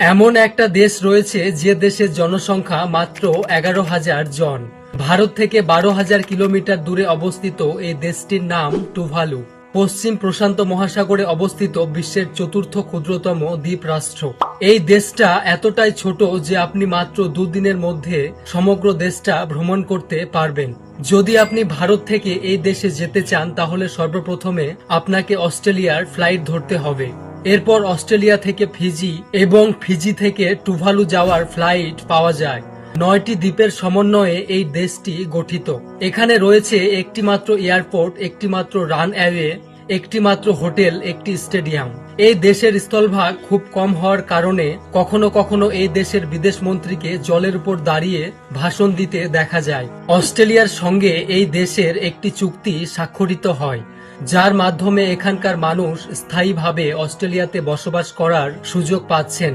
এমন একটা দেশ রয়েছে যে দেশের জনসংখ্যা মাত্র 11,000 জন। ভারত থেকে 12,000 কিলোমিটার দূরে অবস্থিত এই দেশটির নাম টুভালু। পশ্চিম প্রশান্ত মহাসাগরে অবস্থিত বিশ্বের চতুর্থ ক্ষুদ্রতম দ্বীপ রাষ্ট্র। এই দেশটা এতটাই ছোট যে আপনি মাত্র দুদিনের মধ্যে সমগ্র দেশটা ভ্রমণ করতে পারবেন। যদি আপনি ভারত থেকে এই দেশে যেতে চান তাহলে সর্বপ্রথমে আপনাকে অস্ট্রেলিয়ার ফ্লাইট ধরতে হবে। এরপর অস্ট্রেলিয়া থেকে ফিজি এবং ফিজি থেকে টুভালু যাওয়ার ফ্লাইট পাওয়া যায়। 9টি দ্বীপের সমন্বয়ে এই দেশটি গঠিত। এখানে রয়েছে একটি মাত্র এয়ারপোর্ট, একটি মাত্র রানওয়ে, একটি মাত্র হোটেল, একটি স্টেডিয়াম। এই দেশের স্থলভাগ খুব কম হওয়ার কারণে কখনো কখনো এই দেশের বিদেশ মন্ত্রীকে জলের উপর দাঁড়িয়ে ভাষণ দিতে দেখা যায়। অস্ট্রেলিয়ার সঙ্গে এই দেশের একটি চুক্তি স্বাক্ষরিত হয়, যার মাধ্যমে এখানকার মানুষ স্থায়ীভাবে অস্ট্রেলিয়াতে বসবাস করার সুযোগ পাচ্ছেন।